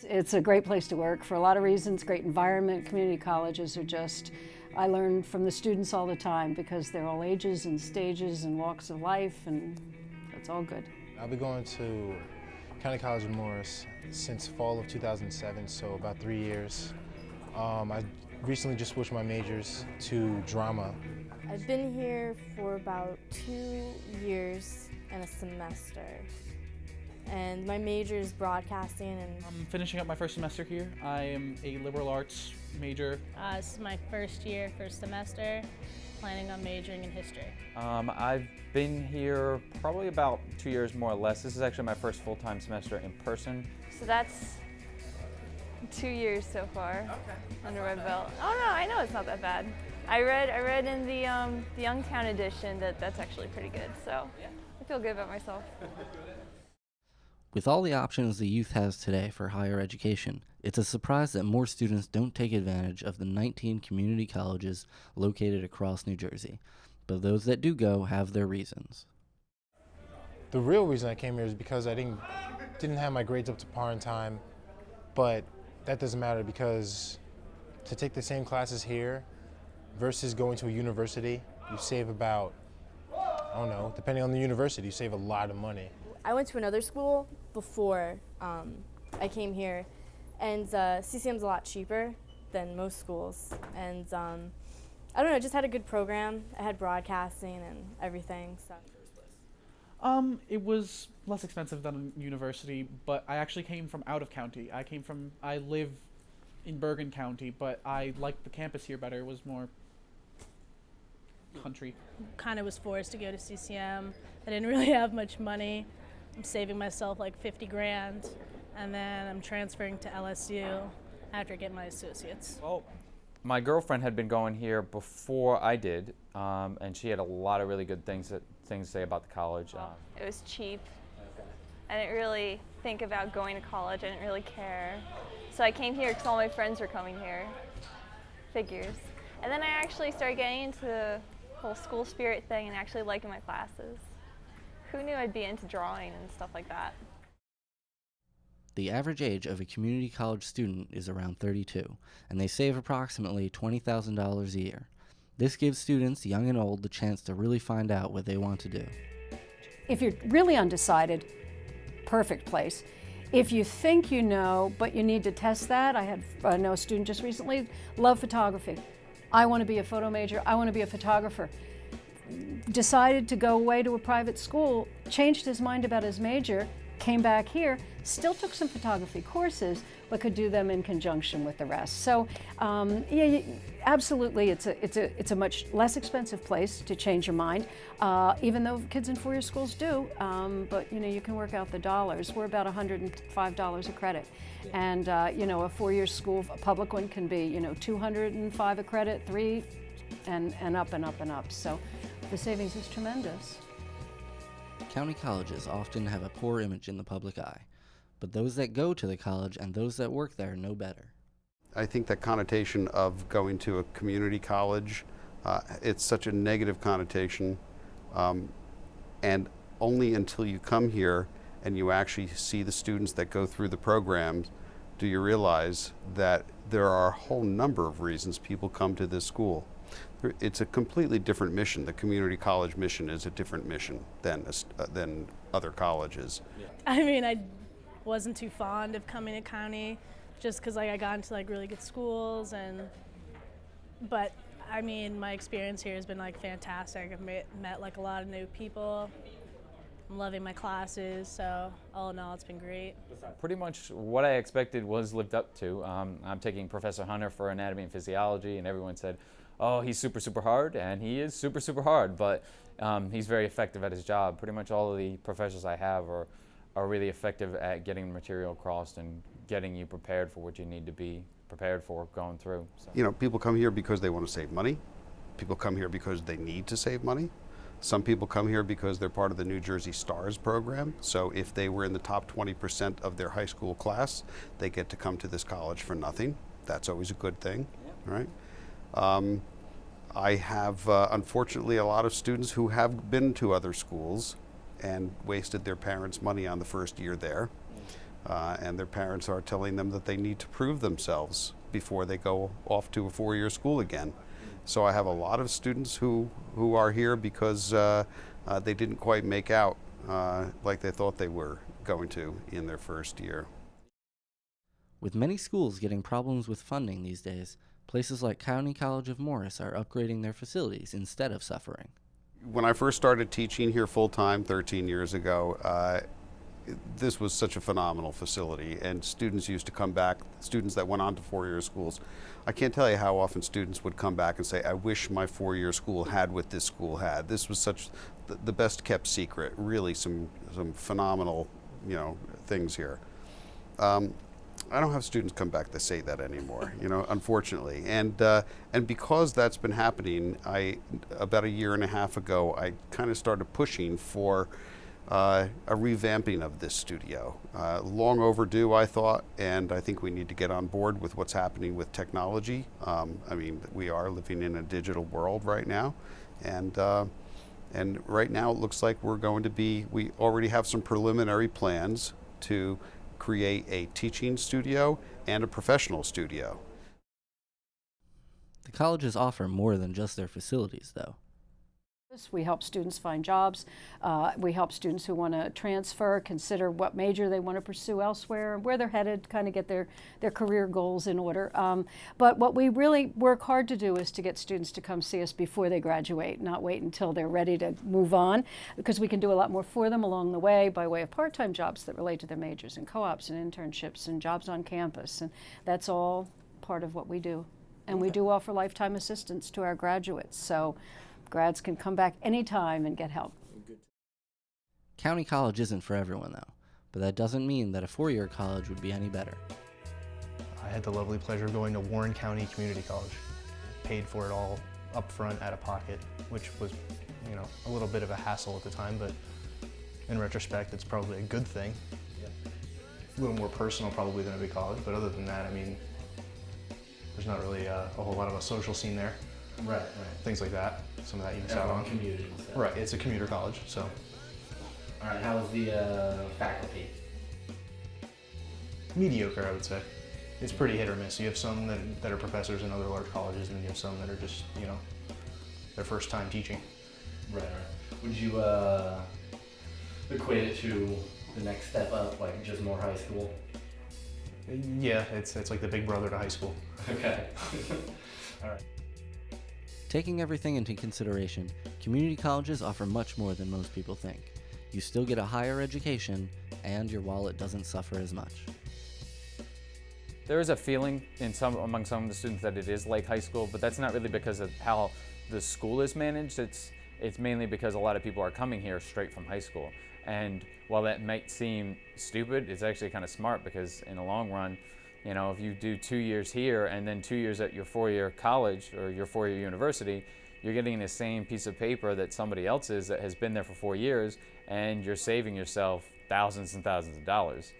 It's a great place to work for a lot of reasons, great environment. Community colleges are just, I learn from the students all the time because they're all ages and stages and walks of life, and it's all good. I'll be going to County College of Morris since fall of 2007, so about 3 years. I recently just switched my majors to drama. I've been here for about 2 years and a semester. And my major is broadcasting. And I'm finishing up my first semester here. I am a liberal arts major. This is my first year, first semester, planning on majoring in history. I've been here probably about 2 years more or less. This is actually my first full-time semester in person. So that's 2 years so far under my belt. Oh no, I know it's not that bad. I read in the Youngtown edition that's actually pretty good, so I feel good about myself. With all the options the youth has today for higher education, it's a surprise that more students don't take advantage of the 19 community colleges located across New Jersey. But those that do go have their reasons. The real reason I came here is because I didn't have my grades up to par in time, but that doesn't matter because to take the same classes here versus going to a university, you save about, I don't know, depending on the university, you save a lot of money. I went to another school before I came here, and CCM's a lot cheaper than most schools. And I don't know, I just had a good program. I had broadcasting and everything. So. It was less expensive than a university, but I actually came from out of county. I live in Bergen County, but I liked the campus here better. It was more country. Kind of was forced to go to CCM. I didn't really have much money. I'm saving myself like 50 grand, and then I'm transferring to LSU after getting my associates. Well, my girlfriend had been going here before I did, and she had a lot of really good things to say about the college. It was cheap. I didn't really think about going to college. I didn't really care. So I came here because all my friends were coming here. Figures. And then I actually started getting into the whole school spirit thing and actually liking my classes. Who knew I'd be into drawing and stuff like that? The average age of a community college student is around 32, and they save approximately $20,000 a year. This gives students, young and old, the chance to really find out what they want to do. If you're really undecided, perfect place. If you think you know, but you need to test that, I know a student just recently, loved photography. I want to be a photo major, I want to be a photographer. Decided to go away to a private school, changed his mind about his major, came back here, still took some photography courses, but could do them in conjunction with the rest. So, yeah, absolutely, it's a much less expensive place to change your mind, even though kids in four-year schools do. But you can work out the dollars. We're about $105 a credit, and a four-year school, a public one, can be $205 a credit, $3, and up and up and up. So, the savings is tremendous. County colleges often have a poor image in the public eye, but those that go to the college and those that work there know better. I think that connotation of going to a community college, it's such a negative connotation, and only until you come here and you actually see the students that go through the programs do you realize that there are a whole number of reasons people come to this school. It's a completely different mission. The community college mission is a different mission than other colleges. Yeah. I mean, I wasn't too fond of coming to county just because I got into really good schools, but I mean, my experience here has been fantastic. I've met a lot of new people. I'm loving my classes, so all in all, it's been great. Pretty much what I expected was lived up to. I'm taking Professor Hunter for anatomy and physiology, and everyone said, oh, he's super, super hard, and he is super, super hard, but he's very effective at his job. Pretty much all of the professors I have are really effective at getting the material across and getting you prepared for what you need to be prepared for going through. So. People come here because they want to save money. People come here because they need to save money. Some people come here because they're part of the New Jersey STARS program. So if they were in the top 20% of their high school class, they get to come to this college for nothing. That's always a good thing, right? I have, unfortunately, a lot of students who have been to other schools and wasted their parents' money on the first year there. and their parents are telling them that they need to prove themselves before they go off to a four-year school again. So I have a lot of students who are here because they didn't quite make out like they thought they were going to in their first year. With many schools getting problems with funding these days, places like County College of Morris are upgrading their facilities instead of suffering. When I first started teaching here full-time 13 years ago, this was such a phenomenal facility, and students used to come back, students that went on to four-year schools. I can't tell you how often students would come back and say, I wish my four-year school had what this school had. This was such the best kept secret, really some phenomenal, things here. I don't have students come back to say that anymore, unfortunately. And because that's been happening, about a year and a half ago, I kind of started pushing for a revamping of this studio. Long overdue, I thought, and I think we need to get on board with what's happening with technology. We are living in a digital world right now, and right now it looks like we already have some preliminary plans to create a teaching studio and a professional studio. The colleges offer more than just their facilities, though. We help students find jobs. We help students who want to transfer, consider what major they want to pursue elsewhere, where they're headed, kind of get their career goals in order. But what we really work hard to do is to get students to come see us before they graduate, not wait until they're ready to move on, because we can do a lot more for them along the way by way of part-time jobs that relate to their majors and co-ops and internships and jobs on campus. And that's all part of what we do. And we do offer lifetime assistance to our graduates. So grads can come back anytime and get help. County college isn't for everyone, though, but that doesn't mean that a four-year college would be any better. I had the lovely pleasure of going to Warren County Community College. Paid for it all up front out of pocket, which was, a little bit of a hassle at the time, but in retrospect, it's probably a good thing. A little more personal probably than a big college, but other than that, there's not really a whole lot of a social scene there. Right. Things like that. Some of that you miss out on. Commuted and stuff. Right, it's a commuter college, so. All right, how's the faculty? Mediocre, I would say. It's pretty hit or miss. You have some that are professors in other large colleges, and then you have some that are just, their first time teaching. Right. Would you equate it to the next step up, like just more high school? Yeah, it's like the big brother to high school. Okay. All right. Taking everything into consideration, community colleges offer much more than most people think. You still get a higher education, and your wallet doesn't suffer as much. There is a feeling among some of the students that it is like high school, but that's not really because of how the school is managed. It's mainly because a lot of people are coming here straight from high school. And while that might seem stupid, it's actually kind of smart, because in the long run, if you do 2 years here and then 2 years at your four-year college or your four-year university, you're getting the same piece of paper that somebody else is that has been there for 4 years, and you're saving yourself thousands and thousands of dollars.